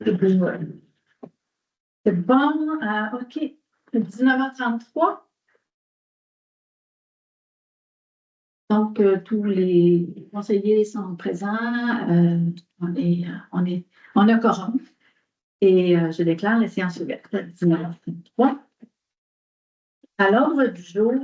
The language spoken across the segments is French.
C'est bon, OK. 19h33. Donc, tous les conseillers sont présents. On a quorum. Et je déclare la séance ouverte à 19h33. À l'ordre du jour,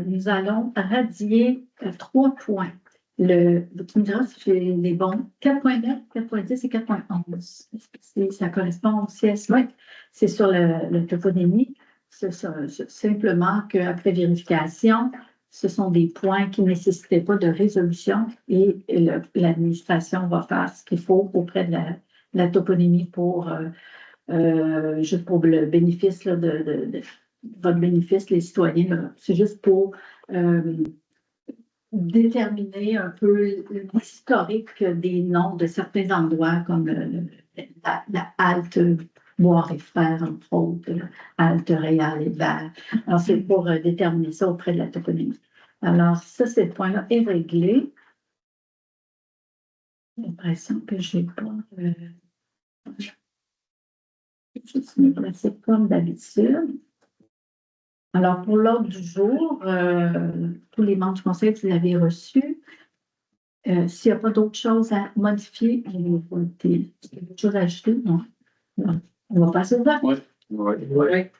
nous allons radier 3 points. Tu me diras si j'ai les bons. 4.9, 4.10 et 4.11. Ça correspond au CS. Oui, c'est sur le toponymie. C'est simplement qu'après vérification, ce sont des points qui ne nécessitaient pas de résolution et l'administration va faire ce qu'il faut auprès de la toponymie pour juste pour le bénéfice là, de votre bénéfice, les citoyens. C'est juste pour déterminer un peu l'historique des noms de certains endroits, comme la halte Boire et Frères, entre autres, halte Réal et Vert. Alors, c'est pour déterminer ça auprès de la toponymie. Alors, ça, ce point-là est réglé. J'ai l'impression que je n'ai pas... Je suis déplacée comme d'habitude. Alors, pour l'ordre du jour, tous les membres du conseil, vous l'avez reçu. S'il n'y a pas d'autres choses à modifier, on va voter. Il y a d'autres choses à ajouter? Non. Non. On va passer au vote. Oui. Oui.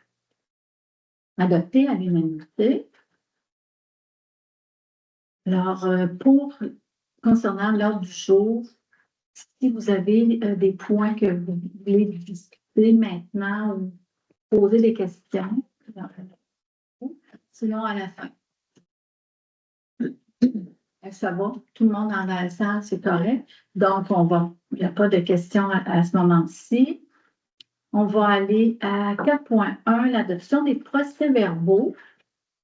Adopté à l'unanimité. Alors, concernant l'ordre du jour, si vous avez des points que vous voulez discuter maintenant ou poser des questions, sinon à la fin. Ça va? Tout le monde dans la salle, c'est correct? Donc, il n'y a pas de questions à ce moment-ci. On va aller à 4.1, l'adoption des procès-verbaux.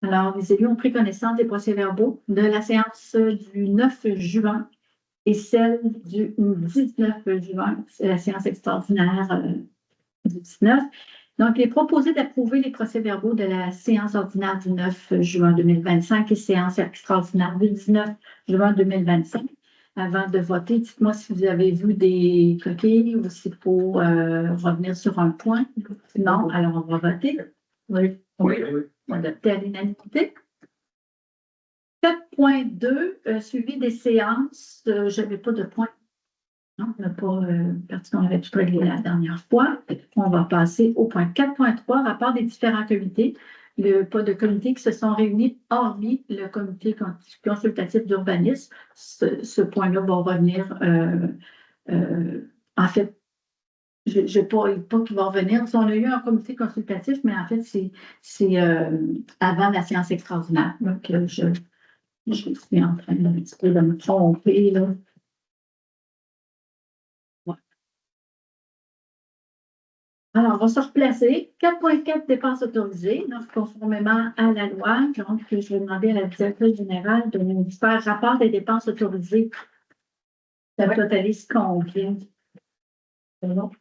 Alors, les élus ont pris connaissance des procès-verbaux de la séance du 9 juin et celle du 19 juin. C'est la séance extraordinaire du 19. Donc, il est proposé d'approuver les procès-verbaux de la séance ordinaire du 9 juin 2025 et séance extraordinaire du 19 juin 2025. Avant de voter, dites-moi si vous avez vu des coquilles ou s'il faut revenir sur un point. Non, alors on va voter. Oui. Adopté à l'unanimité. 4.2, suivi des séances. Je n'avais pas de point. Non, on n'a pas, parce qu'on avait tout réglé la dernière fois. On va passer au point 4.3, rapport des différents comités. Pas de comités qui se sont réunis, hormis le comité consultatif d'urbanisme. Ce point-là va revenir. En fait, je ne pas qu'il va revenir. On a eu un comité consultatif, mais en fait, c'est avant la séance extraordinaire. Donc, je suis en train de me tromper, là. Alors, on va se replacer. 4.4, dépenses autorisées, donc conformément à la loi. Donc, je vais demander à la directrice générale de nous faire rapport des dépenses autorisées. Ça totalise combien? Non,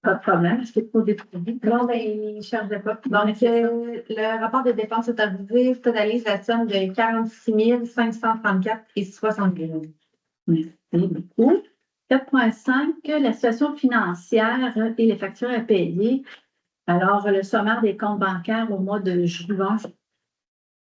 pas de problème. Est-ce qu'il faut déposer? Non, mais il ne charge pas. Donc, le rapport de dépenses autorisées totalise la somme de 46 534,72. Merci beaucoup. 4.5, la situation financière et les factures à payer. Alors, le sommaire des comptes bancaires au mois de juin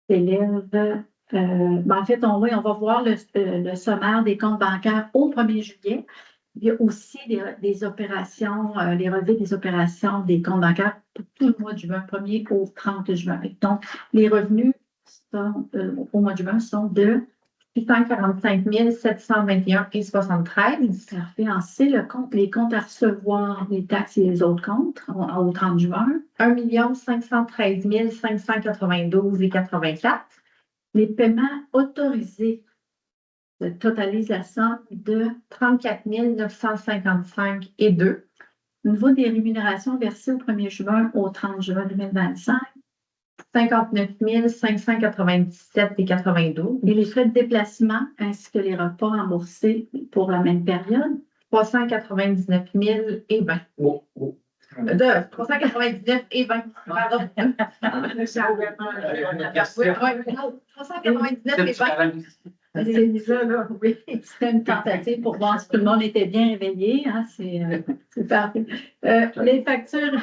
s'élève. En fait, on va voir le sommaire des comptes bancaires au 1er juillet. Il y a aussi des opérations, les relevés des opérations des comptes bancaires pour tout le mois de juin, 1er au 30 juin. Donc, les revenus au mois de juin sont de 845 721,73. Parfait. Ensuite, les comptes à recevoir, les taxes et les autres comptes au 30 juin. 1 513 592,84. Les paiements autorisés totalisent la somme de 34 955,2. Au niveau des rémunérations versées au 1er juin au 30 juin 2025, 59 597,92. Et les frais de déplacement ainsi que les repas remboursés pour la même période, 399 020. 399 et 20. Pardon. 399 et 20. C'est déjà là, oui. C'était une tentative pour voir si tout le monde était bien réveillé. Hein, c'est parfait. Les factures.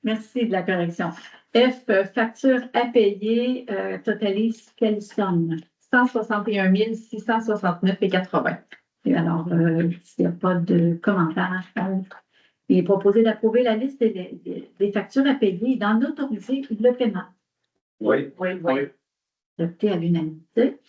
Merci de la correction. F, facture à payer, totalise quelle somme? 161 669,80. Et alors, s'il n'y a pas de commentaires contre, il est proposé d'approuver la liste des factures à payer et d'en autoriser le paiement. Oui. Adopté à l'unanimité.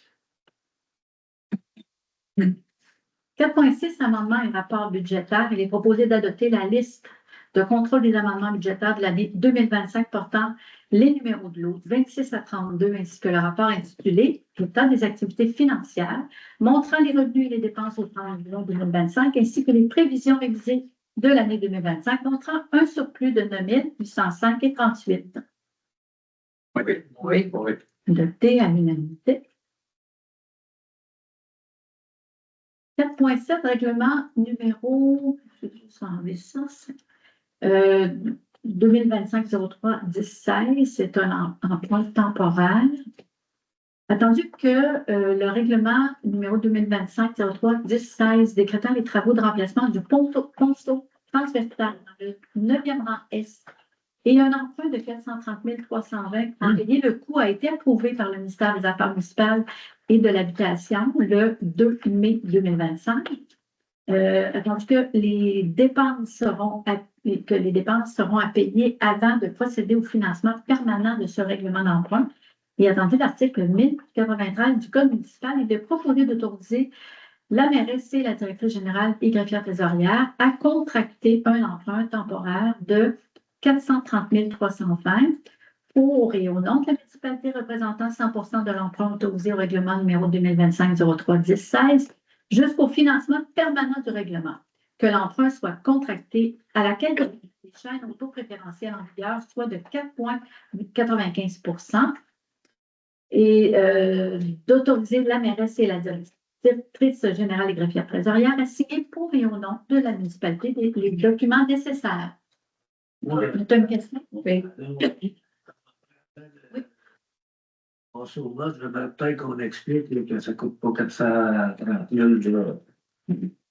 4.6, amendement et rapport budgétaire. Il est proposé d'adopter la liste de contrôle des amendements budgétaires de l'année 2025 portant les numéros de lot 26 à 32 ainsi que le rapport intitulé État des activités financières montrant les revenus et les dépenses au 30 juin 2025 ainsi que les prévisions révisées de l'année 2025 montrant un surplus de 9 805,38. Oui. Adopté à l'unanimité. 4.7, règlement numéro 2025-03-16, c'est un emprunt temporaire. Attendu que le règlement numéro 2025-03-16 décrétant les travaux de remplacement du ponceau transversal dans le 9e rang S et un emprunt de 430 320 en payé, le coût a été approuvé par le ministère des Affaires municipales et de l'Habitation le 2 mai 2025. Attendu que les dépenses seront à payer avant de procéder au financement permanent de ce règlement d'emprunt. Et attendu l'article 1093 du Code municipal, il est proposé d'autoriser la mairesse et la directrice générale et greffière trésorière à contracter un emprunt temporaire de 430 320 pour et au nom de la municipalité représentant 100 de l'emprunt autorisé au règlement numéro 2025-03-10-16 jusqu'au financement permanent du règlement. Que l'emprunt soit contracté à laquelle les chaînes au taux préférentiel en vigueur soit de 4,95 et d'autoriser la mairesse et la directrice générale et greffière trésorière à signer pour et au nom de la municipalité les documents nécessaires. Tu as une question? Oui. Souvent, je voudrais peut-être qu'on explique que ça ne coûte pas 430 000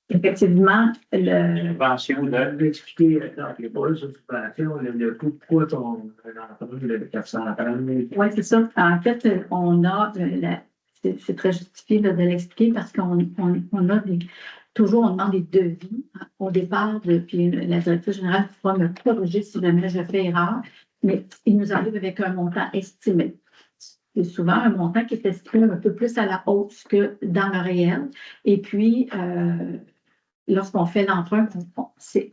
Effectivement, Subvention de l'expliquer dans les pas de subvention, le coût de quoi ton emprunt de 430 000. Oui, c'est ça. En fait, on a, c'est très justifié de l'expliquer parce qu'on a toujours, on demande des devis au départ, puis la directrice générale pourra me corriger si jamais je fais erreur, mais il nous arrive avec un montant estimé. C'est souvent un montant qui est estimé un peu plus à la hausse que dans le réel. Et puis, lorsqu'on fait l'emprunt,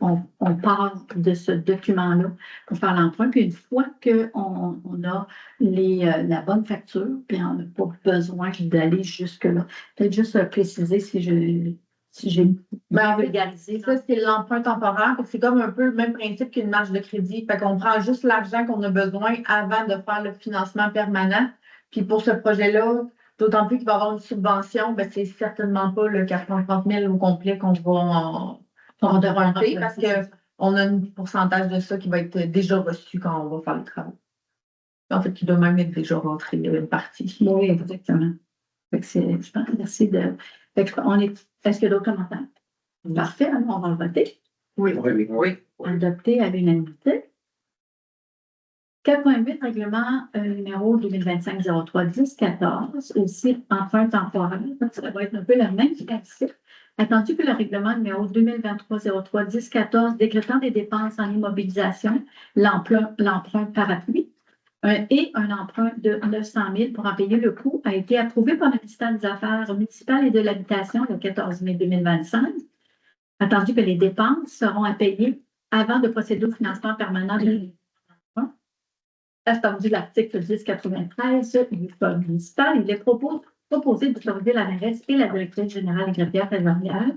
on part de ce document-là pour faire l'emprunt. Puis une fois qu'on a la bonne facture, puis on n'a pas besoin d'aller jusque-là. Peut-être juste préciser si j'ai vulgarisé. Ça, c'est l'emprunt temporaire. C'est comme un peu le même principe qu'une marge de crédit. Fait qu'on prend juste l'argent qu'on a besoin avant de faire le financement permanent. Puis pour ce projet-là, d'autant plus qu'il va y avoir une subvention, ben c'est certainement pas le 430 000 au complet qu'on va emprunter parce qu'on a un pourcentage de ça qui va être déjà reçu quand on va faire le travail. En fait, qui doit même être déjà rentré une partie. Oui, exactement. Je pense, merci de. Est-ce qu'il y a d'autres commentaires? Parfait, alors on va le voter. Oui. Adopté à l'unanimité. 4.8, règlement numéro 2025-03-10-14, aussi emprunt temporaire. Ça va être un peu le même principe. Attendu que le règlement numéro 2023-03-10-14 décrétant des dépenses en immobilisation, l'emprunt parapluie, et un emprunt de 900 000 pour en payer le coût a été approuvé par le ministère des Affaires municipales et de l'Habitation le 14 mai 2025. Attendu que les dépenses seront à payer avant de procéder au financement permanent de l'emprunt. Attendu l'article 1093 du Code municipal, il est proposé d'autoriser la mairesse et la directrice générale et greffière trésorière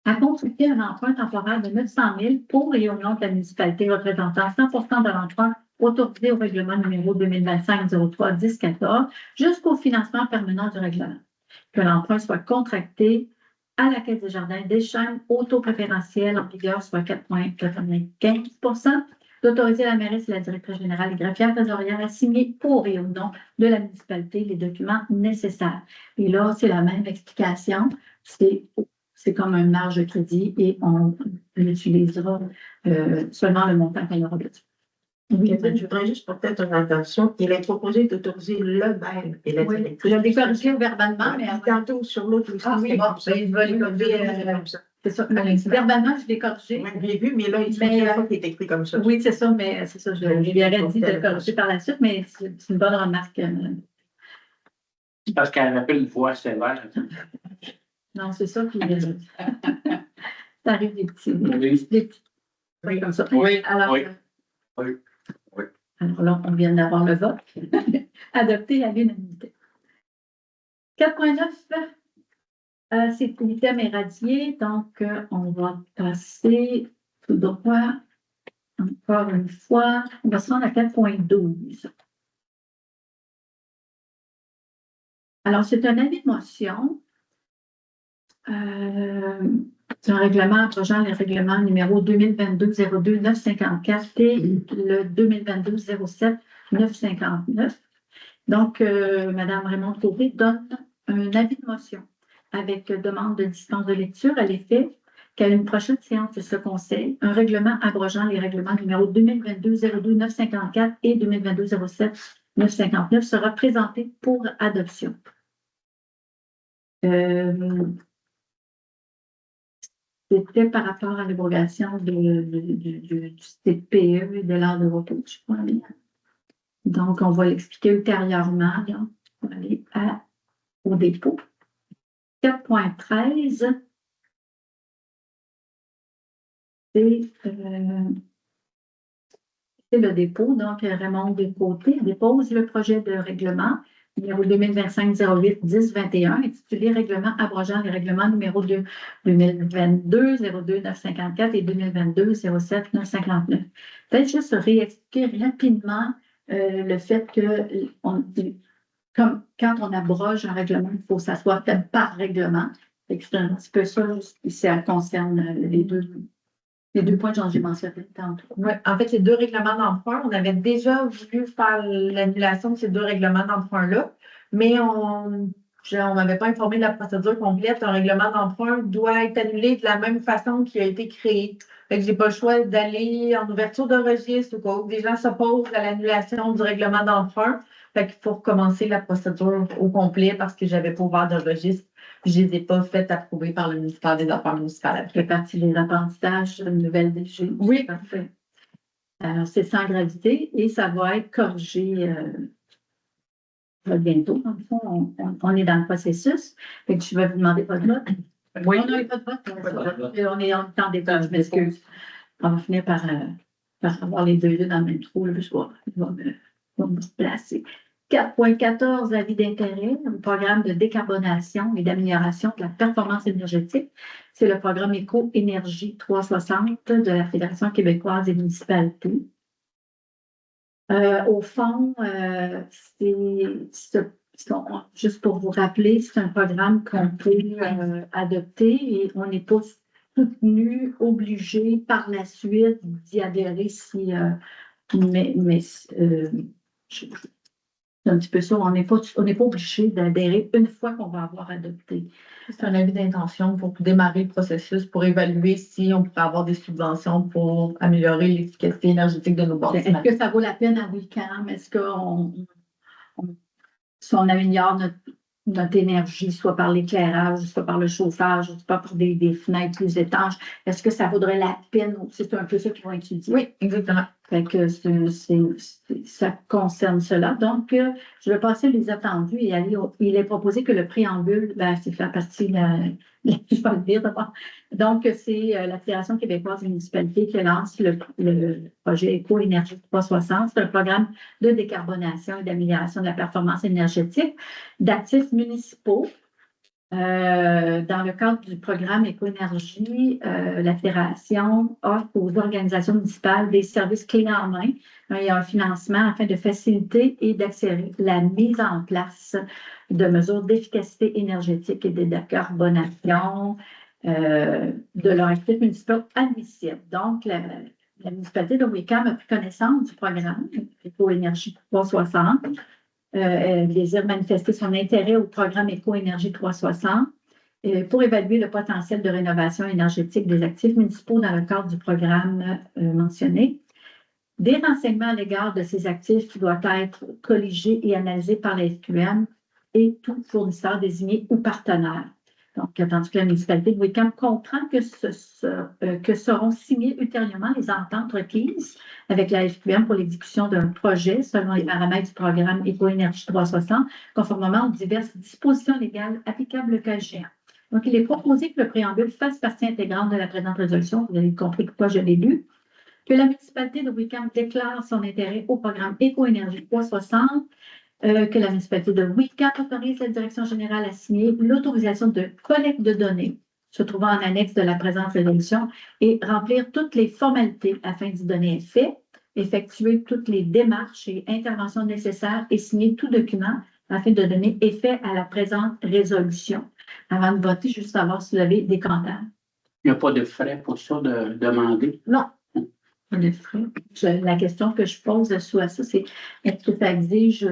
à contracter un emprunt temporaire de 900 000 pour et au nom de la municipalité représentant 100 de l'emprunt autorisé au règlement numéro 2025-03-10-14 jusqu'au financement permanent du règlement. Que l'emprunt soit contracté à la Caisse des Jardins des Chênes au taux préférentiel en vigueur, soit 4,95 d'autoriser la mairesse et la directrice générale et greffière trésorière à signer pour et au nom de la municipalité les documents nécessaires. Et là, c'est la même explication. C'est comme une marge de crédit et on l'utilisera seulement le montant qu'on aura besoin. Oui, je voudrais juste porter ton attention. Il est proposé d'autoriser le maire et la Oui, directrice. je l'ai corrigé verbalement, mais Tantôt sur l'autre aussi. Ah oui, bon, c'est je vais les corriger, comme ça. c'est ça. Verbalement, je l'ai corrigé. Oui, j'ai vu, mais là, il Mais, y a pas qui est écrit comme ça. Oui, c'est ça, mais c'est ça. Je lui aurais dit de le corriger par la suite, mais c'est une bonne remarque. C'est parce qu'elle n'a pas une voix sévère. Non, c'est ça. Puis, ça arrive des petits. Oui. Des petits trucs comme ça. Oui. Alors, Oui. Oui. Oui. Alors là, on vient d'avoir le vote. Adopté à l'unanimité. 4.9, c'est l'item éradié. Donc, on va passer tout droit. Encore une fois, on va se rendre à 4.12. Alors, c'est un avis de motion. C'est un règlement approchant les règlements numéro 2022-02-954 et le 2022-07-959. Donc, Mme Raymond Côté donne un avis de motion avec demande de dispense de lecture à l'effet qu'à une prochaine séance de ce Conseil, un règlement abrogeant les règlements numéro 2022-02-954 et 2022-07-959 sera présenté pour adoption. C'était par rapport à l'abrogation du CPE et de l'heure de repos, je crois bien. Donc, on va l'expliquer ultérieurement. Là. On va aller au dépôt. 4.13, c'est le dépôt. Donc, Raymond Descôtés dépose le projet de règlement numéro 2025-08-10-21, intitulé Règlement abrogeant les règlements numéro 2022-02-954 et 2022-07-959. Peut-être juste réexpliquer rapidement le fait que, comme quand on abroge un règlement, il faut que ça soit fait par règlement. C'est un petit peu ça, ça concerne les deux points dont j'ai mentionné tantôt. Oui, en fait, les deux règlements d'emprunt, on avait déjà voulu faire l'annulation de ces deux règlements d'emprunt-là, mais on m'avait pas informé de la procédure complète. Un règlement d'emprunt doit être annulé de la même façon qu'il a été créé. Fait que j'ai pas le choix d'aller en ouverture de registre ou quoi. Des gens s'opposent à l'annulation du règlement d'emprunt. Fait qu'il faut recommencer la procédure au complet parce que j'avais pas ouvert de registre. Je ne les ai pas faites approuver par le ministère des Affaires municipales. Ça fait partie des apprentissages de nouvelle DG. Oui. Parfait. Alors, c'est sans gravité et ça va être corrigé bientôt. Dans le fond, on est dans le processus. Fait que je vais vous demander votre vote. Oui. On n'a pas de vote. On est en temps d'état, je m'excuse. On va finir par avoir les deux dans le même trou. Là, je vais me placer. 4.14, avis d'intérêt, un programme de décarbonation et d'amélioration de la performance énergétique. C'est le programme Éco-Énergie 360 de la Fédération québécoise des municipalités. Au fond, juste pour vous rappeler, c'est un programme qu'on peut adopter et on n'est pas soutenu, obligé par la suite d'y adhérer si, c'est un petit peu ça, on n'est pas obligé d'adhérer une fois qu'on va avoir adopté. C'est un avis d'intention pour démarrer le processus, pour évaluer si on pourrait avoir des subventions pour améliorer l'efficacité énergétique de nos bâtiments. Est-ce que ça vaut la peine à Wicam? Est-ce si on améliore notre énergie, soit par l'éclairage, soit par le chauffage, soit par des fenêtres plus étanches, est-ce que ça vaudrait la peine? C'est un peu ça qu'ils vont étudier. Oui, exactement. Fait que ça concerne cela. Donc, je vais passer les attendus et aller il est proposé que le préambule, c'est faire partie de je vais le dire d'abord. Donc, c'est la Fédération québécoise des municipalités qui lance le projet Éco-Énergie 360. C'est un programme de décarbonation et d'amélioration de la performance énergétique d'actifs municipaux. Dans le cadre du programme Éco-Énergie, la Fédération offre aux organisations municipales des services clés en main. Il y a un financement afin de faciliter et d'accélérer la mise en place de mesures d'efficacité énergétique et de décarbonation de leurs actifs municipaux admissibles. Donc, la municipalité de Wickham a pris connaissance du programme Éco-Énergie 360. Elle désire manifester son intérêt au programme Éco-Énergie 360 pour évaluer le potentiel de rénovation énergétique des actifs municipaux dans le cadre du programme mentionné. Des renseignements à l'égard de ces actifs doivent être colligés et analysés par la SQM et tout fournisseur désigné ou partenaire. Donc, tandis que la municipalité de Wickham comprend que seront signées ultérieurement les ententes requises avec la SQM pour l'exécution d'un projet selon les paramètres du programme Éco-Énergie 360, conformément aux diverses dispositions légales applicables le cas échéant. Donc, il est proposé que le préambule fasse partie intégrante de la présente résolution. Vous avez compris pourquoi je l'ai lu. Que la municipalité de Wickham déclare son intérêt au programme Éco-Énergie 360, que la municipalité de Wickham autorise la direction générale à signer l'autorisation de collecte de données se trouvant en annexe de la présente résolution et remplir toutes les formalités afin d'y donner effet, effectuer toutes les démarches et interventions nécessaires et signer tout document afin de donner effet à la présente résolution. Avant de voter, juste savoir si vous avez des commentaires. Il n'y a pas de frais pour ça de demander? Non. De frais. La question que je pose à ça, c'est est-ce que ça exige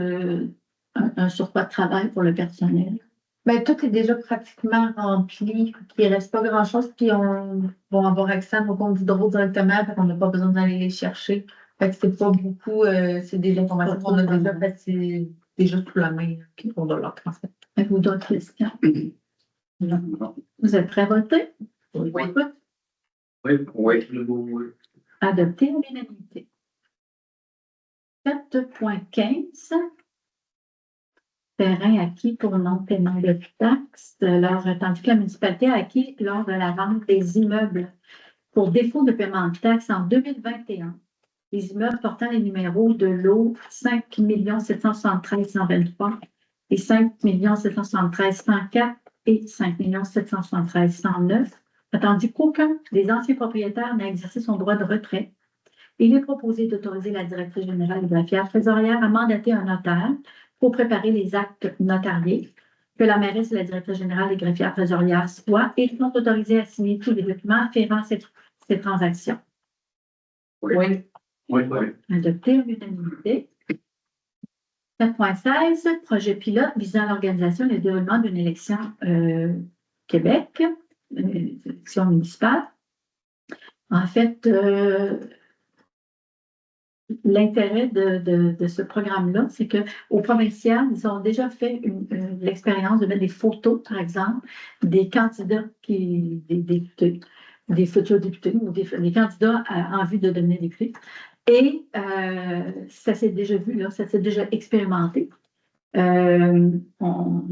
un surcroît de travail pour le personnel? Bien, tout est déjà pratiquement rempli. Il ne reste pas grand-chose, puis on va avoir accès à nos comptes d'hydro directement, fait qu'on n'a pas besoin d'aller les chercher. Fait que c'est pas beaucoup, c'est des informations qu'on a déjà faites, c'est déjà sous la main qu'on doit leur transmettre. Avez-vous d'autres questions? Non. Vous êtes prêts à voter? Oui. Oui. Le beau, oui. Adopté à l'unanimité. 7.15. Terrain acquis pour non-paiement de taxes. Alors, tandis que la municipalité a acquis lors de la vente des immeubles pour défaut de paiement de taxes en 2021, les immeubles portant les numéros de lot 5 773 123 et 5 773 104 et 5 773 109, attendu qu'aucun des anciens propriétaires n'a exercé son droit de retrait. Il est proposé d'autoriser la directrice générale et greffière trésorière à mandater un notaire pour préparer les actes notariés, que la mairesse et la directrice générale et greffière trésorière soient et sont autorisés à signer tous les documents afférents à ces transactions. Oui. Adopté à l'unanimité. 7.16, projet pilote visant l'organisation et le déroulement d'une élection Québec, une élection municipale. En fait, l'intérêt de ce programme-là, c'est qu'au provincial, ils ont déjà fait l'expérience de mettre des photos, par exemple, des candidats, des futurs députés ou des candidats en vue de devenir députés. Et ça s'est déjà vu, là, ça s'est déjà expérimenté. On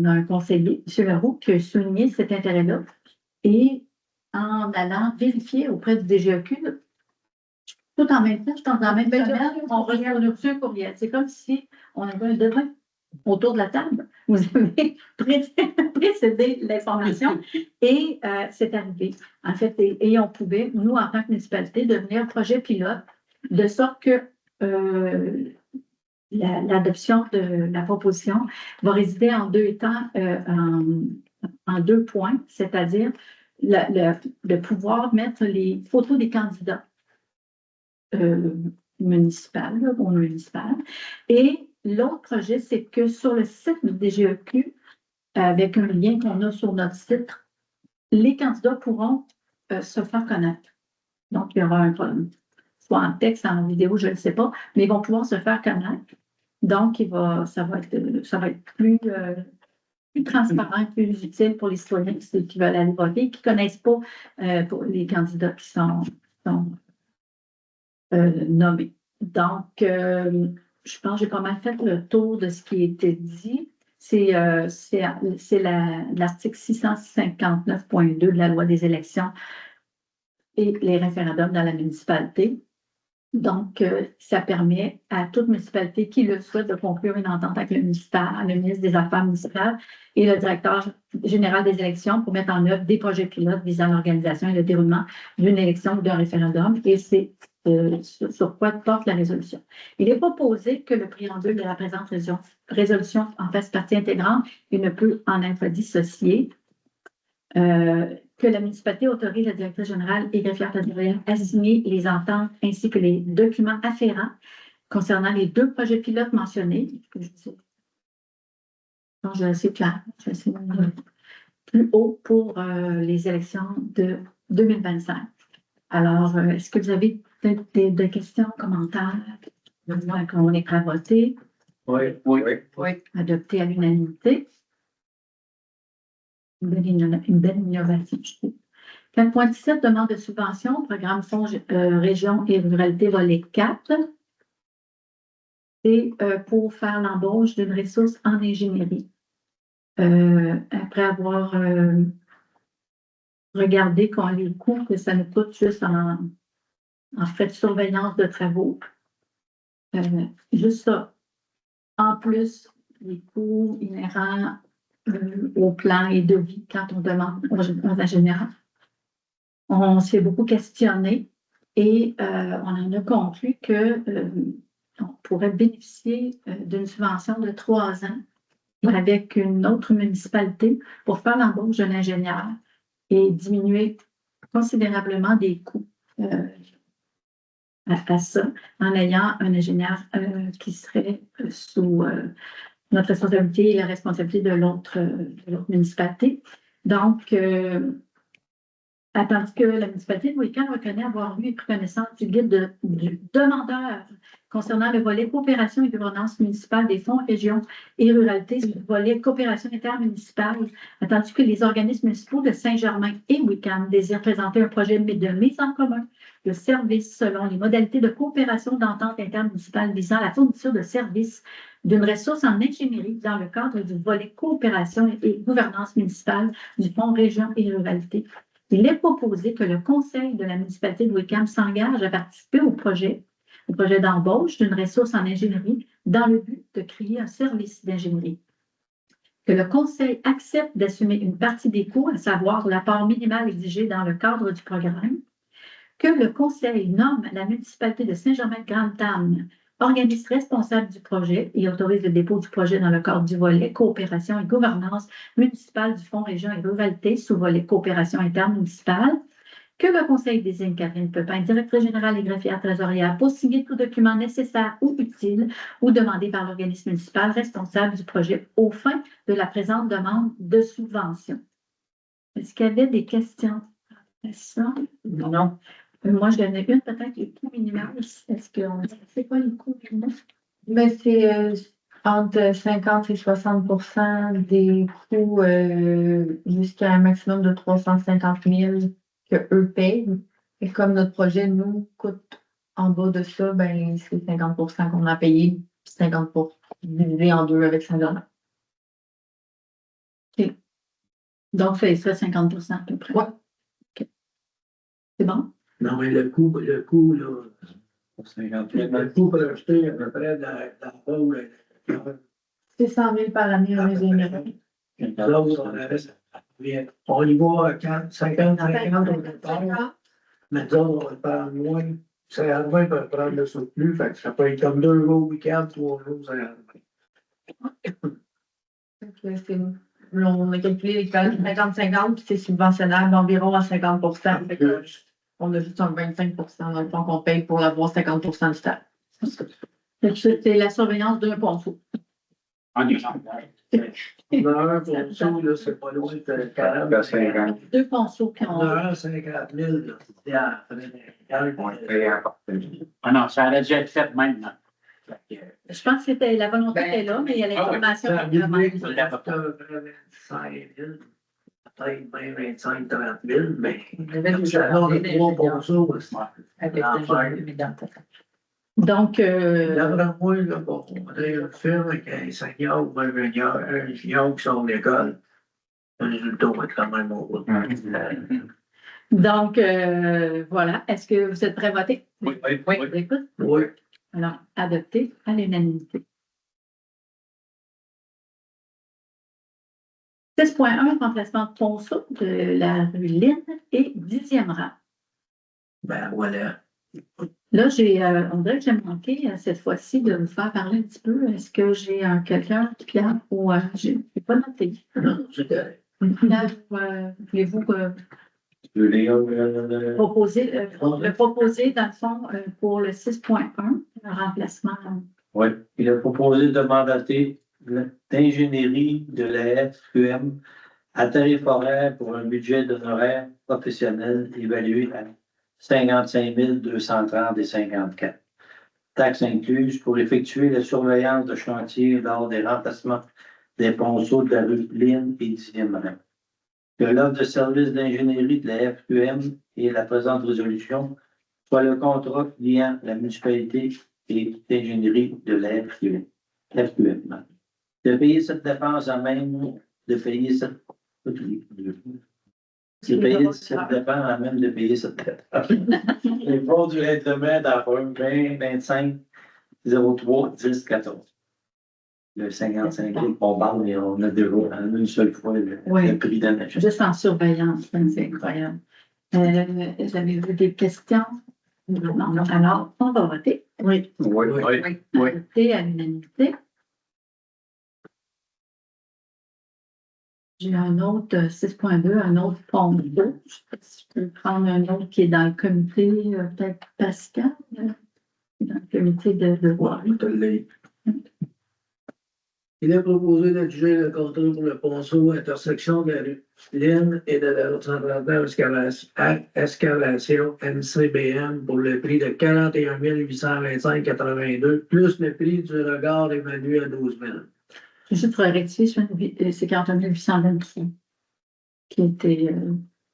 a un conseiller, M. Leroux, qui a souligné cet intérêt-là. Et en allant vérifier auprès du DGEQ, tout en même temps, dans la même semaine, on reçoit un courriel. C'est comme si on avait un devin autour de la table. Vous avez précédé l'information et c'est arrivé. En fait, et on pouvait, nous, en tant que municipalité, devenir projet pilote, de sorte que l'adoption de la proposition va résider en deux temps, en 2 points, c'est-à-dire de pouvoir mettre les photos des candidats municipal. Et l'autre projet, c'est que sur le site du DGEQ, avec un lien qu'on a sur notre site, les candidats pourront se faire connaître. Donc, il y aura un problème, soit en texte, en vidéo, je ne sais pas, mais ils vont pouvoir se faire connaître. Donc, ça va être plus transparent, plus utile pour les citoyens qui veulent aller voter, qui ne connaissent pas pour les candidats qui sont nommés. Donc, je pense que j'ai pas mal fait le tour de ce qui a été dit. C'est l'article 659.2 de la loi des élections et les référendums dans la municipalité. Donc, ça permet à toute municipalité qui le souhaite de conclure une entente avec le ministre des Affaires municipales et le directeur général des élections pour mettre en œuvre des projets pilotes visant l'organisation et le déroulement d'une élection ou d'un référendum. Et c'est sur quoi porte la résolution. Il est proposé que le préambule de la présente résolution en fasse partie intégrante et ne peut en être dissocié. Que la municipalité autorise la directrice générale et greffière territoriale à signer les ententes ainsi que les documents afférents concernant les 2 projets pilotes mentionnés. Donc, je vais essayer clair. Je vais essayer plus haut pour les élections de 2025. Alors, est-ce que vous avez peut-être des questions, commentaires? On est prêt à voter. Oui. Adopté à l'unanimité. Une belle innovation, je trouve. 4.17, demande de subvention, programme Fonds Région et Ruralité, volet 4. C'est pour faire l'embauche d'une ressource en ingénierie. Après avoir regardé les coûts que ça nous coûte juste en frais de surveillance de travaux. Juste ça. En plus, les coûts inhérents au plan et devis quand on demande aux ingénieurs. On s'est beaucoup questionné et on en a conclu qu'on pourrait bénéficier d'une subvention de 3 ans avec une autre municipalité pour faire l'embauche d'un ingénieur et diminuer considérablement des coûts à ça, en ayant un ingénieur qui serait sous notre responsabilité et la responsabilité de l'autre municipalité. Donc, tandis que la municipalité de Wiccan reconnaît avoir eu et pris connaissance du guide du demandeur concernant le volet coopération et gouvernance municipale des fonds, régions et ruralité, le volet coopération intermunicipale, tandis que les organismes municipaux de Saint-Germain et Wiccan désirent présenter un projet de mise en commun de services selon les modalités de coopération d'entente intermunicipale visant la fourniture de services d'une ressource en ingénierie dans le cadre du volet coopération et gouvernance municipale du fonds région et ruralité. Il est proposé que le conseil de la municipalité de Wickham s'engage à participer au projet d'embauche d'une ressource en ingénierie dans le but de créer un service d'ingénierie. Que le conseil accepte d'assumer une partie des coûts, à savoir la part minimale exigée dans le cadre du programme. Que le conseil nomme la municipalité de Saint-Germain-de-Grande-Tame organisme responsable du projet et autorise le dépôt du projet dans le cadre du volet coopération et gouvernance municipale du Fonds Région et Ruralité sous volet coopération intermunicipale. Que le conseil désigne Catherine Pepin, directrice générale et greffière trésorière, pour signer tout document nécessaire ou utile ou demandé par l'organisme municipal responsable du projet aux fins de la présente demande de subvention. Est-ce qu'il y avait des questions à ça? Non. Moi, je donnais une, peut-être les coûts minimaux. Est-ce qu'on sait quoi les coûts minimaux? Mais c'est entre 50 et 60% des coûts jusqu'à un maximum de 350 000 qu'eux payent. Et comme notre projet nous coûte en bas de ça, ben c'est 50% qu'on a payé, 50% divisé en 2 avec Saint-Germain. OK. Donc, ça serait 50% à peu près. Ouais. OK. C'est bon? Non, mais le coût, là, le coût pour acheter à peu près dans le pôle, C'est 100 000 par année en ingénierie. là, on y va à 50, on le parle, mais nous autres, on le parle moins. 50 peut prendre le surplus, fait que ça peut être comme 2 jours week-end, 3 jours, 50. On a calculé l'équivalent de 50-50, puis c'est subventionnable environ à 50%. Fait que on a juste un 25% dans le fond qu'on paye pour l'avoir 50% du temps. C'est la surveillance d'un ponceau. En exemple. Un ponceau, là, c'est pas loin de 40. 50. 2 ponceaux qui On ont. a 50 000, là. Ah non, ça aurait dû être fait même. Là. Je pense que la volonté était là, mais il y a l'information Ça qui veut manque. dire que ça coûte 25 000, peut-être même 25 30 000, mais ça donne 3 ponceaux. Donc, D'après moi, là, bon, on voudrait une firme avec un senior ou un junior qui sort de l'école. Le résultat va être quand même au bout. donc voilà. Est-ce que vous êtes prêts à voter? Oui. Écoute. Oui. Alors, adopté à l'unanimité. 6.1, remplacement de ponceau de la rue Lynn et 10e rang. Ben voilà. Là, on dirait que j'ai manqué cette fois-ci de vous faire parler un petit peu. Est-ce que j'ai quelqu'un qui Pierre ou j'ai pas noté? Non, c'est correct. Voulez-vous Le proposer, le proposer dans le fond pour le 6.1, le remplacement? Oui, il a proposé de mandater l'ingénierie de la FQM à tarif horaire pour un budget d'honoraires professionnels évalué à 55 230 et 54. Taxes incluses pour effectuer la surveillance de chantier lors des remplacements des ponceaux de la rue Lynn et 10e rang. Que l'offre de service d'ingénierie de la FQM et la présente résolution soit le contrat liant la municipalité et l'ingénierie de la FQM. De payer cette dépense à même de payer cette. C'est payer cette dépense à même de payer cette dépense. Les fonds du règlement d'emprunt 20-25 03 10 14. Le 55 000 qu'on parle, mais on a déjà une seule fois le prix d'un achat. Juste en surveillance, c'est incroyable. Avez-vous des questions? Non. Alors, on va voter. Oui. Voter à l'unanimité. J'ai un autre 6.2, un autre pont d'eau. Je peux prendre un autre qui est dans le comité, peut-être Pascal, dans le comité de voir. Il est proposé d'adjuger le contrat pour le ponceau intersection de la rue Lynn et de la route 139 excavation MCBM pour le prix de 41 825,82 plus le prix du regard évalué à 12 000. Juste pour rectifier, c'est 41 823 qui était.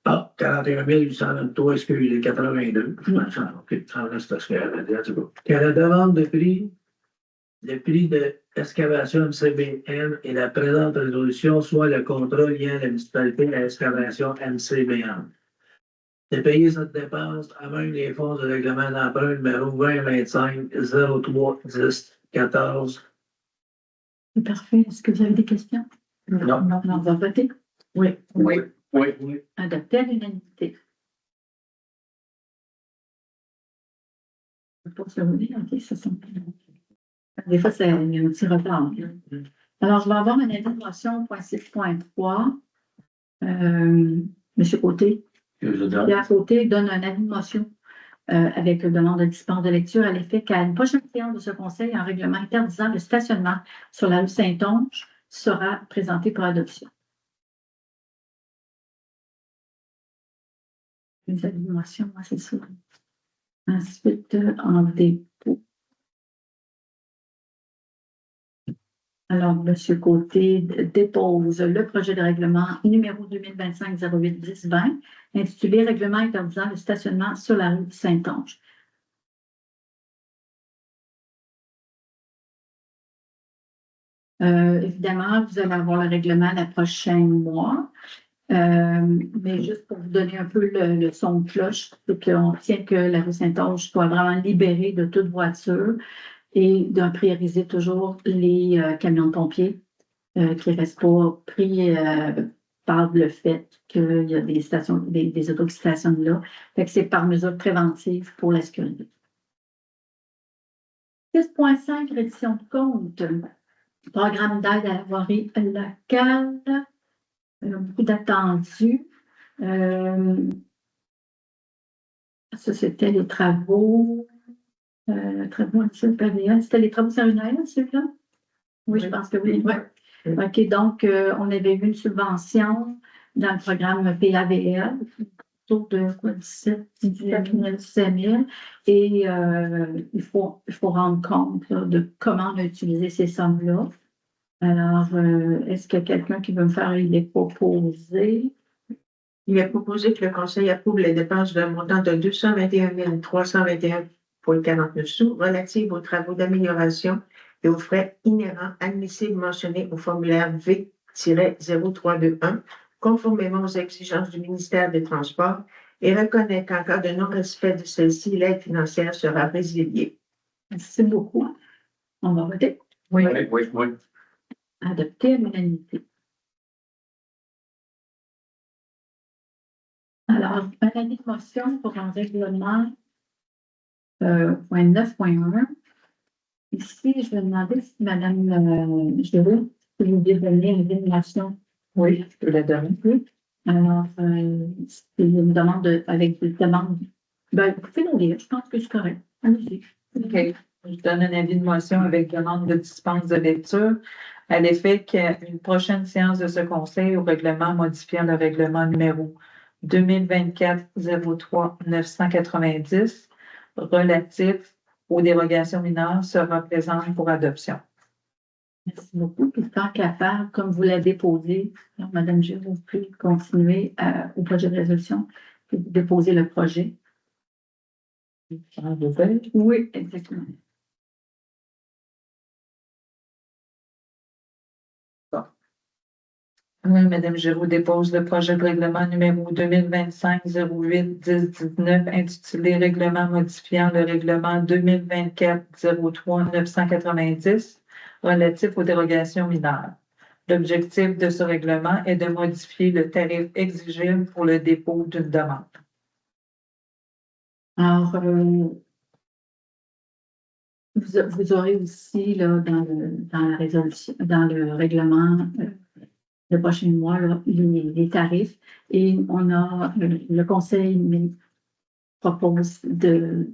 41 823, excusez, 82. OK, ça reste ce qu'elle a dit. Que la demande de prix, le prix de excavation MCBM et la présente résolution soit le contrat liant la municipalité à l'excavation MCBM. De payer cette dépense à même les fonds de règlement d'emprunt numéro 2025 03 10 14. Parfait. Est-ce que vous avez des questions? Non. On va voter. Oui. Adopté à l'unanimité. Pour se rouler, OK, ça sent bien. Des fois, il y a un petit retard. Alors, je vais avoir une indication point 6.3. Monsieur Côté. Pierre Côté donne un avis de motion avec demande de dispense de lecture à l'effet qu'à une prochaine séance de ce conseil, un règlement interdisant le stationnement sur la rue Saint-Onge sera présenté pour adoption. Les avis de motion, c'est ça. Ensuite, en dépôt. Alors, M. Côté dépose le projet de règlement numéro 2025-08-10-20, intitulé Règlement interdisant le stationnement sur la rue Saint-Onge. Évidemment, vous allez avoir le règlement le prochain mois, mais juste pour vous donner un peu le son de cloche, c'est qu'on tient que la rue Saint-Onge soit vraiment libérée de toute voiture et de prioriser toujours les camions de pompiers qui ne restent pas pris par le fait qu'il y a des stations, des autos qui stationnent là. Fait que c'est par mesure préventive pour la sécurité. 6.5, reddition de compte. Programme d'aide à la voirie locale. Beaucoup d'attendus. Ça, c'était les travaux. C'était les travaux sérieux, ceux-là? Oui, je pense que oui. OK, donc, on avait eu une subvention dans le programme PAVL, autour de quoi, 17 000. Et il faut rendre compte là, de comment on a utilisé ces sommes-là. Alors, est-ce qu'il y a quelqu'un qui veut me faire les proposés? Il est proposé que le Conseil approuve les dépenses d'un montant de 221 321,49 sous relatives aux travaux d'amélioration et aux frais inhérents admissibles mentionnés au formulaire V-0321, conformément aux exigences du ministère des Transports, et reconnaît qu'en cas de non-respect de celle-ci, l'aide financière sera résiliée. Merci beaucoup. On va voter. Oui. Adopté à l'unanimité. Alors, un avis de motion pour un règlement point 9.1. Ici, je vais demander si Mme Giroux peut nous donner une avis de motion Oui, je peux la donner. Oui. Alors, c'est une demande avec des demandes. Ben, vous pouvez nous lire, je pense que c'est correct. Allez-y. OK. Je donne un avis de motion avec demande de dispense de lecture à l'effet qu'une prochaine séance de ce conseil au règlement modifiant le règlement numéro 2024-03-990 relatif aux dérogations mineures sera présente pour adoption. Merci beaucoup. Puis, tant qu'à faire, comme vous l'avez déposé, alors, Mme Giraud, vous pouvez continuer au projet de résolution et déposer le projet. Oui, exactement. Oui, Mme Giroux dépose le projet de règlement numéro 2025-08-1019 intitulé Règlement modifiant le règlement 2024-03-990 relatif aux dérogations mineures. L'objectif de ce règlement est de modifier le tarif exigible pour le dépôt d'une demande. Alors, vous aurez aussi là, dans la résolution, dans le règlement, le prochain mois, là, les tarifs. Et on a le conseil propose de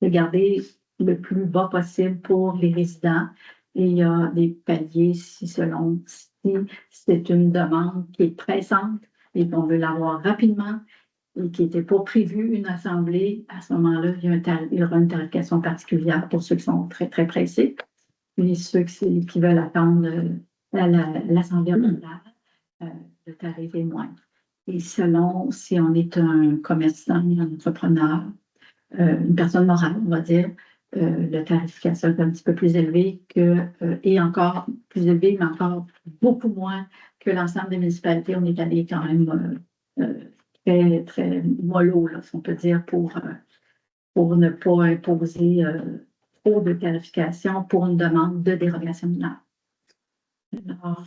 garder le plus bas possible pour les résidents. Et il y a des paliers selon si c'est une demande qui est pressante et qu'on veut l'avoir rapidement et qui n'était pas prévu une assemblée, à ce moment-là, il y aura une tarification particulière pour ceux qui sont très, très pressés. Puis ceux qui veulent attendre l'assemblée ordinaire, le tarif est moindre. Et selon si on est un commerçant, un entrepreneur, une personne morale, on va dire, la tarification est un petit peu plus élevée et encore plus élevée, mais encore beaucoup moins que l'ensemble des municipalités. On est allé quand même très, très mollo, là, si on peut dire, pour ne pas imposer trop de tarification pour une demande de dérogation mineure. Alors,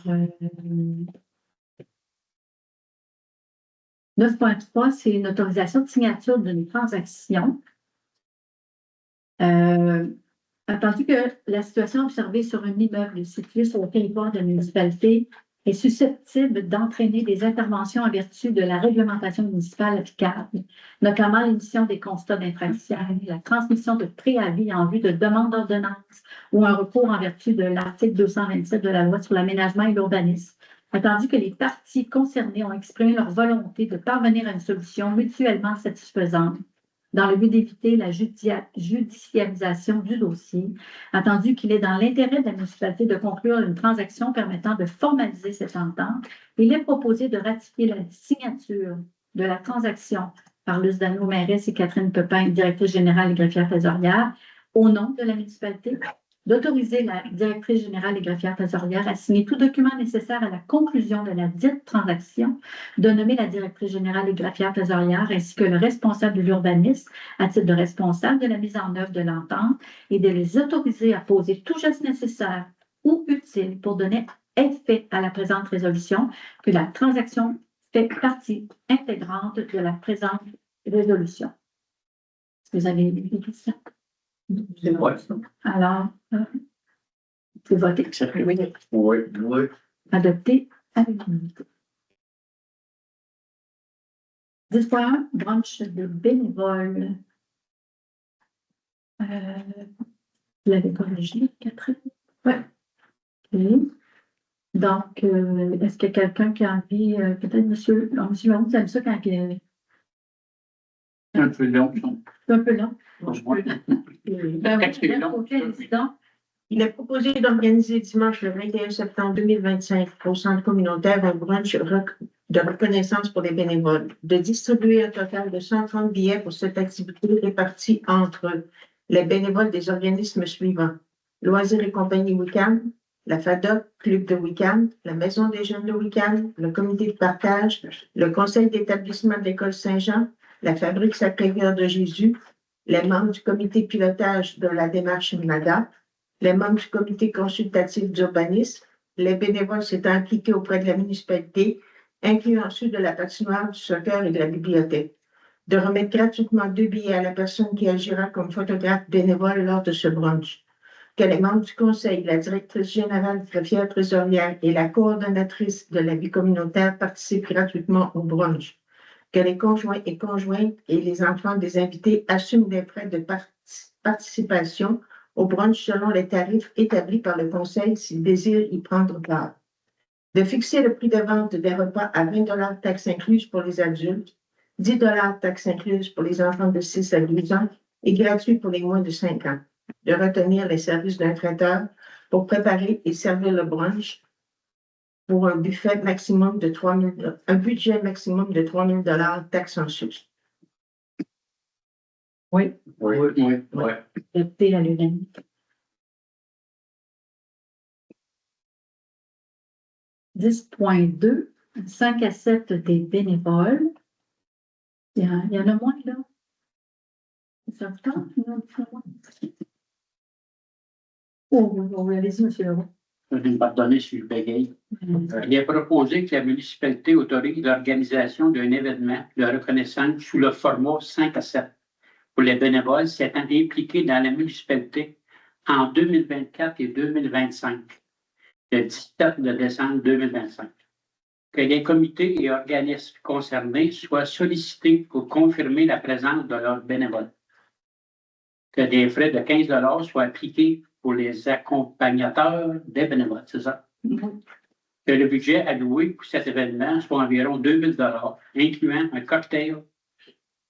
9.3, c'est une autorisation de signature d'une transaction. Attendu que la situation observée sur un immeuble situé sur le territoire de la municipalité est susceptible d'entraîner des interventions en vertu de la réglementation municipale applicable, notamment l'émission des constats d'infraction, la transmission de préavis en vue de demande d'ordonnance ou un recours en vertu de l'article 227 de la loi sur l'aménagement et l'urbanisme, attendu que les parties concernées ont exprimé leur volonté de parvenir à une solution mutuellement satisfaisante dans le but d'éviter la judicialisation du dossier, attendu qu'il est dans l'intérêt de la municipalité de conclure une transaction permettant de formaliser cette entente, il est proposé de ratifier la signature de la transaction par Luce Dano, mairesse, et Catherine Pepin, directrice générale et greffière trésorière, au nom de la municipalité, d'autoriser la directrice générale et greffière trésorière à signer tout document nécessaire à la conclusion de la dite transaction, de nommer la directrice générale et greffière trésorière ainsi que le responsable de l'urbanisme à titre de responsable de la mise en œuvre de l'entente et de les autoriser à poser tout geste nécessaire ou utile pour donner effet à la présente résolution, que la transaction fait partie intégrante de la présente résolution. Est-ce que vous avez des questions? C'est moi, ça. Alors, vous pouvez voter. Oui. Oui. Oui. Adopté à l'unanimité. 10.1, branche de bénévoles. Vous l'avez corrigé, Catherine? Oui. Okay. Donc, est-ce qu'il y a quelqu'un qui a envie, peut-être monsieur Marou, vous aimez ça quand il est Un peu long, un peu long? Il est proposé d'organiser dimanche le 21 septembre 2025 au centre communautaire un brunch de reconnaissance pour les bénévoles, de distribuer un total de 130 billets pour cette activité répartie entre les bénévoles des organismes suivants: Loisirs et compagnie Week-end, la FADOC, Club de Week-end, la Maison des jeunes de Week-end, le comité de partage, le conseil d'établissement de l'école Saint-Jean, la Fabrique Sacré-Cœur de Jésus, les membres du comité de pilotage de la démarche MADA, les membres du comité consultatif d'urbanisme, les bénévoles s'étant impliqués auprès de la municipalité, incluant ceux de la patinoire, du soccer et de la bibliothèque, de remettre gratuitement 2 billets à la personne qui agira comme photographe bénévole lors de ce brunch, que les membres du conseil, la directrice générale, greffière trésorière et la coordonnatrice de la vie communautaire participent gratuitement au brunch, que les conjoints et conjointes et les enfants des invités assument des frais de participation au brunch selon les tarifs établis par le conseil s'ils désirent y prendre part. De fixer le prix de vente des repas à 20 $ taxes incluses pour les adultes, 10 $ taxes incluses pour les enfants de 6 à 12 ans et gratuit pour les moins de 5 ans. De retenir les services d'un traiteur pour préparer et servir le brunch pour un budget maximum de 3 000 $ taxes en sus. Oui, Oui. adopté à l'unanimité. 10.2, 5 à 7 des bénévoles. Il y en a moins, là. Ça vous tente? Oui, allez-y, M. Leroy. Je vais me pardonner si je bégaye. Il est proposé que la municipalité autorise l'organisation d'un événement de reconnaissance sous le format 5 à 7 pour les bénévoles s'étant impliqués dans la municipalité en 2024 et 2025, le 17 décembre 2025. Que les comités et organismes concernés soient sollicités pour confirmer la présence de leurs bénévoles. Que des frais de 15 $ soient appliqués pour les accompagnateurs des bénévoles, c'est ça? Que le budget alloué pour cet événement soit environ 2 000 $, incluant un cocktail,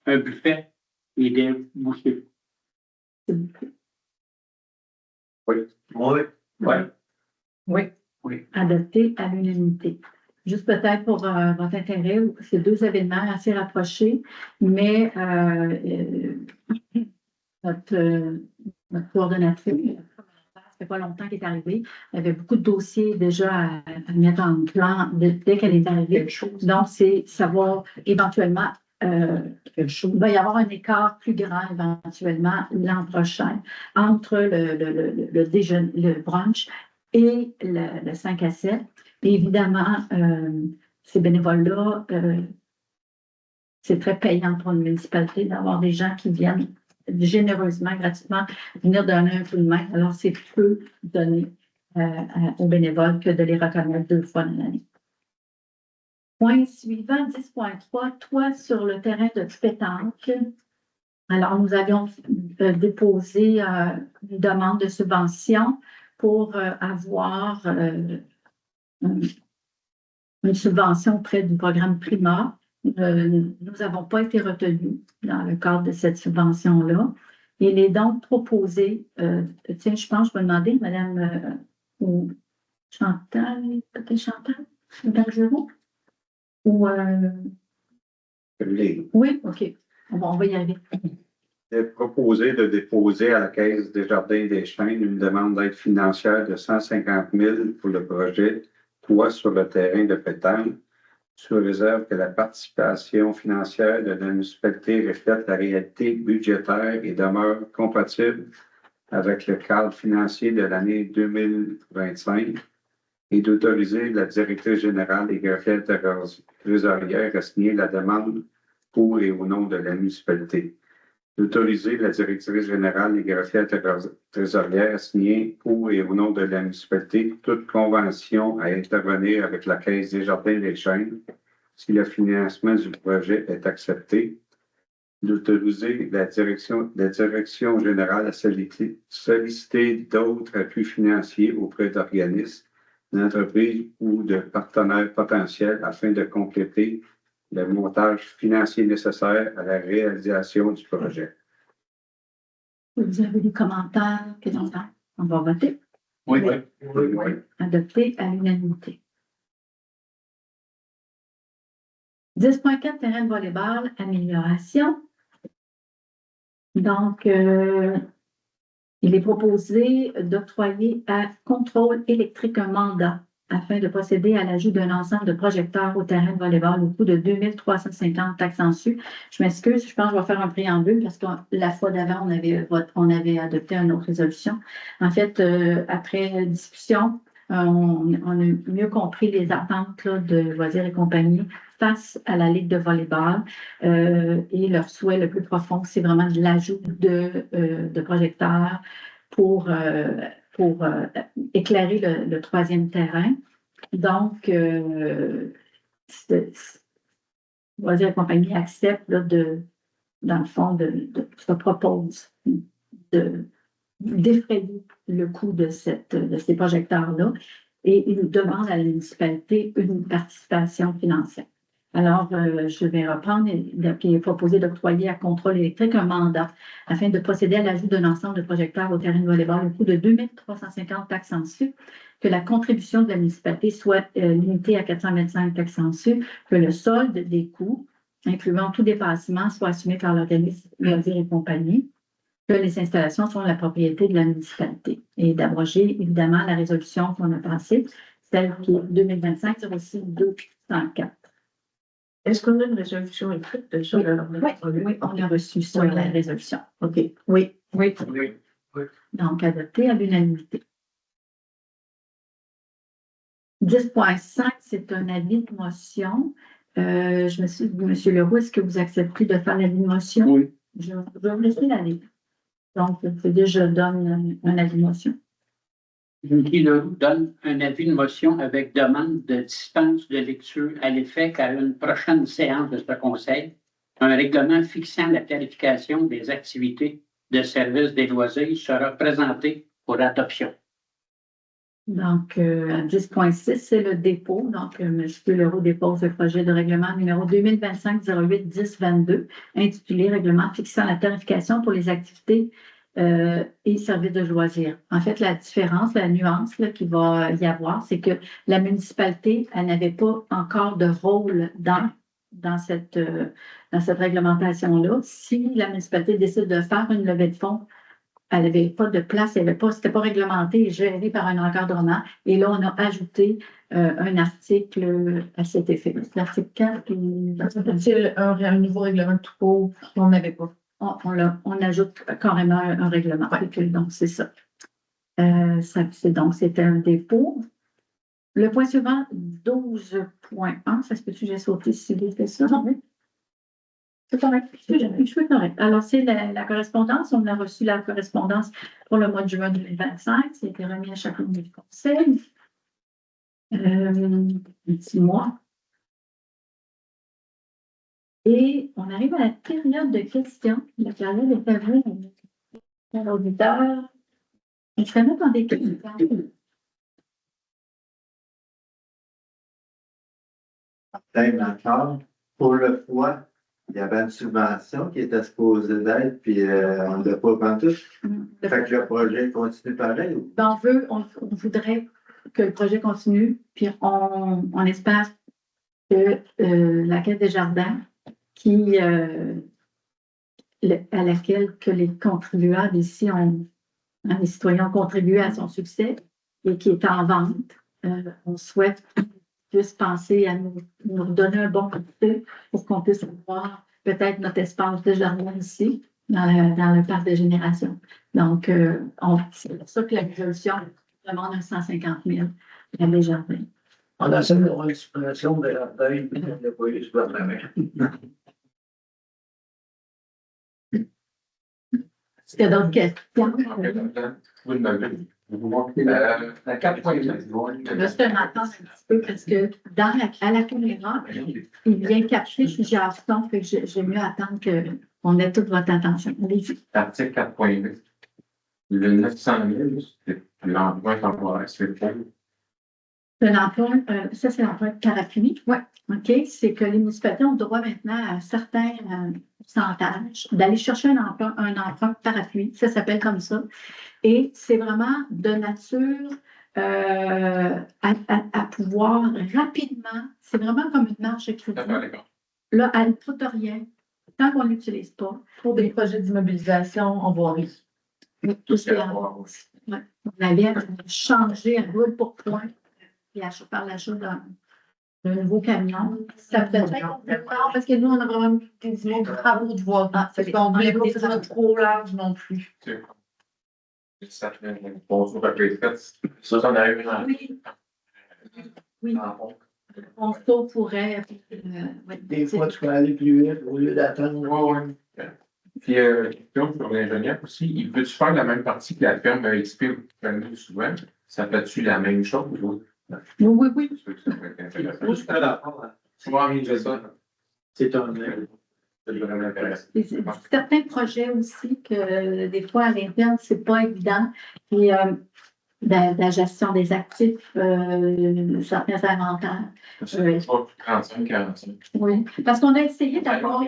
un buffet et des bouchées. Oui. Adopté à l'unanimité. Juste peut-être pour votre intérêt, c'est deux événements assez rapprochés, mais notre coordonnatrice, ça fait pas longtemps qu'elle est arrivée. Il y avait beaucoup de dossiers déjà à mettre en plan dès qu'elle est arrivée. Donc, c'est savoir éventuellement, il va y avoir un écart plus grand éventuellement l'an prochain entre le déjeuner, le brunch et le 5 à 7. Et évidemment, ces bénévoles-là, c'est très payant pour une municipalité d'avoir des gens qui viennent généreusement, gratuitement, venir donner un coup de main. Alors, c'est peu donné aux bénévoles que de les reconnaître 2 fois dans l'année. Point suivant, 10.3, toit sur le terrain de pétanque. Alors, nous avions déposé une demande de subvention pour avoir une subvention auprès du programme Prima. Nous n'avons pas été retenus dans le cadre de cette subvention-là. Il est donc proposé, tiens, je pense, je vais demander, Mme Chantal, peut-être Chantal, Mme Giroux? Ou, oui, OK. On va y arriver. Il est proposé de déposer à la Caisse des Jardins des Chênes une demande d'aide financière de 150 000 pour le projet Toit sur le terrain de pétanque, sous réserve que la participation financière de la municipalité reflète la réalité budgétaire et demeure compatible avec le cadre financier de l'année 2025 et d'autoriser la directrice générale et greffière trésorière à signer la demande pour et au nom de la municipalité. D'autoriser la directrice générale et greffière trésorière à signer pour et au nom de la municipalité toute convention à intervenir avec la Caisse des Jardins des Chênes si le financement du projet est accepté. D'autoriser la direction générale à solliciter d'autres appuis financiers auprès d'organismes, d'entreprises ou de partenaires potentiels afin de compléter le montage financier nécessaire à la réalisation du projet. Vous avez des commentaires? On va voter. Oui. Adopté à l'unanimité. 10.4, terrain de volleyball, amélioration. Donc, il est proposé d'octroyer à Contrôle électrique un mandat afin de procéder à l'ajout d'un ensemble de projecteurs au terrain de volleyball au coût de 2 350 taxes en sus. Je m'excuse, je pense que je vais faire un préambule parce que la fois d'avant, on avait adopté une autre résolution. En fait, après discussion, on a mieux compris les attentes là, de Loisirs et compagnie face à la Ligue de volleyball et leur souhait le plus profond, c'est vraiment de l'ajout de projecteurs pour éclairer le troisième terrain. Donc, la compagnie accepte là, dans le fond, se propose de défrayer le coût de ces projecteurs-là et il demande à la municipalité une participation financière. Alors, je vais reprendre, il est proposé d'octroyer à Contrôle électrique un mandat afin de procéder à l'ajout d'un ensemble de projecteurs au terrain de volleyball au coût de 2 350 taxes en su, que la contribution de la municipalité soit limitée à 425 taxes en su, que le solde des coûts, incluant tout dépassement, soit assumé par l'organisme Loisirs et compagnie, que les installations sont la propriété de la municipalité et d'abroger évidemment la résolution qu'on a passée, celle qui est 2025-06-204. Est-ce qu'on a une résolution écrite de ça? Oui, on a reçu ça, la résolution. OK. Oui. Donc, adopté à l'unanimité. 10.5, c'est un avis de motion. Je me suis dit, M. Leroux, est-ce que vous acceptez de faire l'avis de motion? Oui. Je vais vous laisser l'avis. Donc, je donne un avis de motion. Guy Leroux donne un avis de motion avec demande de dispense de lecture à l'effet qu'à une prochaine séance de ce Conseil, un règlement fixant la tarification des activités de service des loisirs sera présenté pour adoption. Donc, 10.6, c'est le dépôt. Donc, M. Leroux dépose le projet de règlement numéro 2025-08-10-22, intitulé Règlement fixant la tarification pour les activités et services de loisirs. En fait, la différence, la nuance qu'il va y avoir, c'est que la municipalité, elle n'avait pas encore de rôle dans cette réglementation-là. Si la municipalité décide de faire une levée de fonds, elle n'avait pas de place, c'était pas réglementé et géré par un encadrement. Et là, on a ajouté un article à cet effet. L'article 4. C'est un nouveau règlement de tout court qu'on n'avait pas. On ajoute carrément un règlement. Donc, c'est ça. Donc, c'était un dépôt. Le point suivant, 12.1, ça se peut-tu que j'ai sauté si vite que ça? Non, c'est correct. Je suis correct. Alors, c'est la correspondance. On a reçu la correspondance pour le mois de juin 2025. C'était remis à chacun du conseil. Un petit mois. Et on arrive à la période de questions. La période est arrivée à l'auditeur. Je vais mettre dans des questions. Encore, pour le foie, il y avait une subvention qui était supposée d'être, puis on ne l'a pas vendu. Fait que le projet continue pareil. On voudrait que le projet continue, puis on espère que la Caisse des Jardins, à laquelle que les contribuables ici les citoyens ont contribué à son succès et qui est en vente, on souhaite puisse penser à nous donner un bon côté pour qu'on puisse avoir peut-être notre espace de jardin ici, dans le parc de génération. Donc, c'est pour ça que la résolution demande 150 000 dans les jardins. On essaie d'avoir une suppression de la taille, mais on n'a pas eu ce gouvernement. Est-ce qu'il y a d'autres questions? La 4.5. Là, c'est un attente un petit peu parce que à la caméra, il vient capter suggestion, fait que j'ai mieux attendre qu'on ait toute votre attention. Allez-y. Article 4.8. Le 900 000, l'emprunt temporaire, c'est le cas. Ça, c'est l'emprunt de parapluie. Oui. OK. C'est que les municipalités ont le droit maintenant à un certain pourcentage d'aller chercher un emprunt parapluie. Ça s'appelle comme ça. Et c'est vraiment de nature à pouvoir rapidement, c'est vraiment comme une marge de crédit. Là, elle ne coûte rien. Tant qu'on ne l'utilise pas. Pour des projets d'immobilisation en voirie. Tout ce qui est on avait changé à brûle pour point et par l'achat d'un nouveau camion. Ça peut être parce que nous, on a vraiment des immeubles de travaux de voirie. On ne voulait pas que ce soit trop large non plus. Ça fait une pause sur la ça, on a eu un. Oui. On sauve pourrait. Des fois, tu peux aller plus vite au lieu d'attendre. Puis, question sur l'ingénieur aussi, il peut-tu faire la même partie que la ferme XP souvent? Ça fait-tu la même chose ou? Oui, oui. Ça peut être intéressant. Juste à la fin, Oui, je sais. c'est vraiment intéressant. Certains projets aussi que des fois à l'interne, c'est pas évident. Puis la gestion des actifs, certains inventaires. C'est pas 35, 45. Oui, parce qu'on a essayé d'avoir.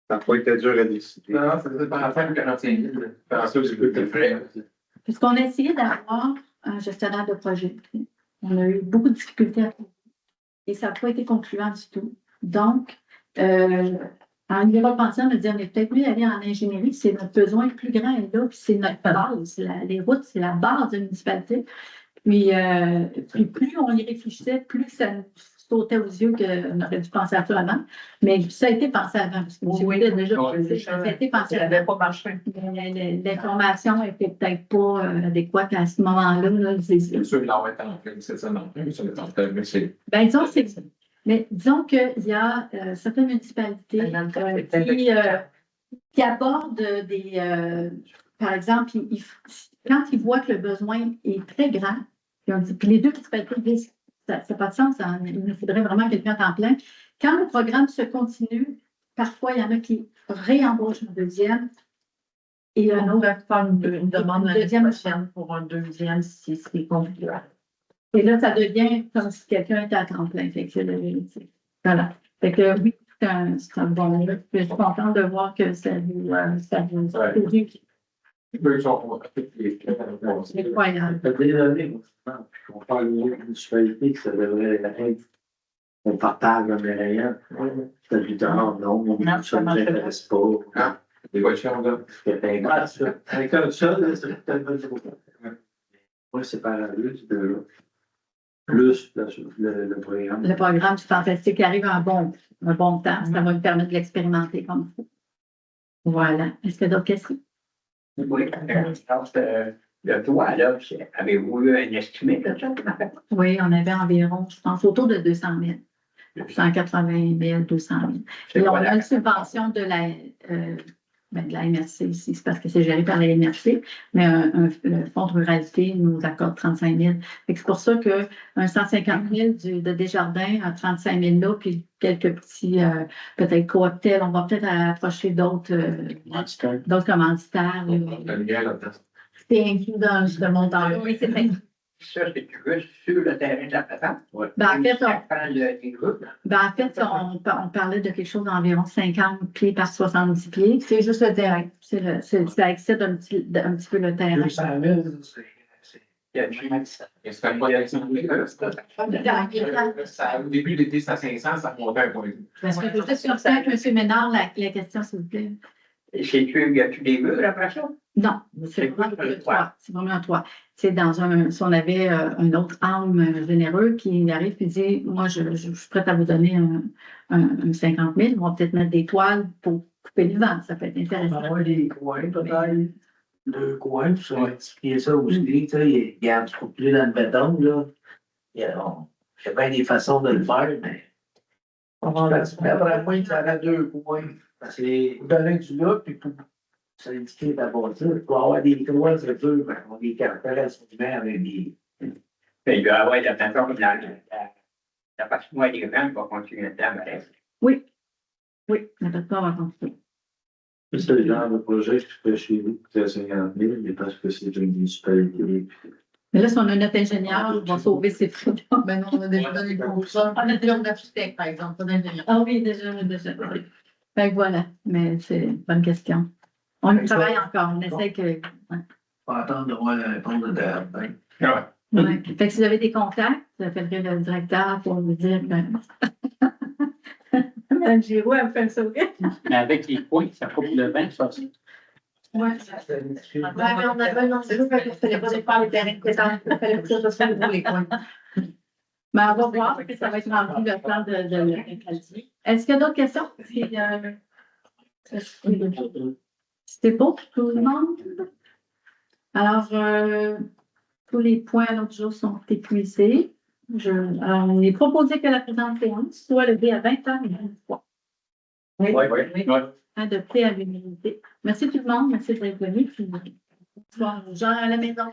Ça n'a pas été dur à décider. Non, ça faisait 45 ou 45 000. Parce que c'est plus frais. Puisqu'on a essayé d'avoir un gestionnaire de projet. On a eu beaucoup de difficultés à trouver. Et ça n'a pas été concluant du tout. Donc, en y repensant, on a dit, on est peut-être mieux aller en ingénierie, c'est notre besoin le plus grand est là, puis c'est notre base. Les routes, c'est la base de la municipalité. Puis plus on y réfléchissait, plus ça nous sautait aux yeux qu'on aurait dû penser à ça avant. Mais ça a été pensé avant, parce que Oui, a déjà ça a été pensé ça avant. n'avait pas marché. L'information n'était peut-être pas adéquate à ce moment-là. Là. C'est sûr que là, on va être en train de c'est ça non plus, ça va être en train de c'est. Ben, disons qu'il y a certaines municipalités qui abordent des. Par exemple, quand ils voient que le besoin est très grand, puis les deux municipalités disent ça n'a pas de sens, il nous faudrait vraiment quelqu'un à temps plein. Quand le programme se continue, parfois, il y en a qui réembauchent un deuxième et un On autre. va faire une demande Une l'année deuxième. prochaine pour un deuxième si c'est compliqué. Et là, ça devient comme si quelqu'un était à temps plein. Fait que, voilà. Fait que oui, c'est un bon. Je suis contente de voir que ça vous c'est incroyable. Ça fait des années, on parle de municipalité que ça devrait être on partage mais rien. C'est du temps, non, ça ne nous intéresse pas. Des voitures, là. Comme ça, c'est tellement trop. Moi, c'est parallèle de plus le programme. Le programme du fantastique arrive à un bon temps. Ça va nous permettre de l'expérimenter comme il faut. Voilà. Est-ce qu'il y a d'autres questions? Oui, le toit, là, avez-vous eu un estimé de ça? Oui, on avait environ, je pense, autour de 200 000. 180 000, 200 000. Et on a une subvention de la MRC ici, c'est parce que c'est géré par la MRC, mais le Fonds de ruralité nous accorde 35 000. C'est pour ça qu'un 150 000 de Desjardins, un 35 000 là, puis quelques petits, peut-être cocktails, on va peut-être approcher d'autres commanditaires. C'est inclus dans ce montant-là. Oui, c'est vrai. Ça, c'est juste sur le terrain de la patente. Ouais. En fait, on parlait de quelque chose d'environ 50 pieds par 70 pieds. C'est juste le terrain. Ça excède un petit peu le terrain. 200 000, Au début de l'été, c'était à 500, ça remontait à 1,2. Est-ce que je peux juste sur M. Ménard, la question, s'il vous plaît? Y a-tu des murs après ça? Non, c'est vraiment le toit. C'est vraiment un toit. C'est si on avait un autre âme généreux qui arrive et dit, moi, je suis prête à vous donner un 50 000, on va peut-être mettre des toiles pour couper le vent. Ça peut être on va intéressant. avoir des coins, peut-être. 2 coins, puis ça va expliquer ça aussi. Tu sais, il y a un petit peu plus dans le béton, là. Il y a bien des façons de le faire, mais. Après moi, ça a 2 coins. Parce que vous donnez du là, puis pour s'indiquer d'abord ça, il faut avoir des toits, c'est sûr, on a des caractères avec des. Il doit y avoir la plateforme de la patinoire des grands qui va continuer dedans, mais Oui, la plateforme va continuer. C'est le genre de projet que je fais chez nous, c'est 50 000, mais parce que c'est une municipalité. Mais là, si on a notre ingénieur, on va sauver ses frais. Ben non, on a déjà donné le contrat. On a déjà un architecte, par exemple, pas d'ingénieur. Ah oui, déjà. Fait que voilà, mais c'est une bonne question. On y travaille encore, on essaie que. Ouais. Faut attendre de voir la réponse de terre. Ouais. Fait que si vous avez des contacts, vous appellerez le directeur pour vous dire que. Mme Giroux, elle me fait le sourire. mais avec les points, ça coupe le vin, ça aussi. Ouais. Mais on avait un enjeu, parce qu'il ne fallait pas faire les terrains de pétanque. Il fallait que ça soit pour les coins. Mais on va voir, puis ça va être rempli le plan de Est-ce qu'il y a d'autres questions? C'était beau pour tout le monde? Alors, tous les points l'autre jour sont épuisés. Alors, on est proposé que la présente séance soit levée à 20h23. Oui, Oui. oui. Adopté à l'unanimité. Merci tout le monde. Merci d'être venu. Puis, bonsoir aux gens à la maison.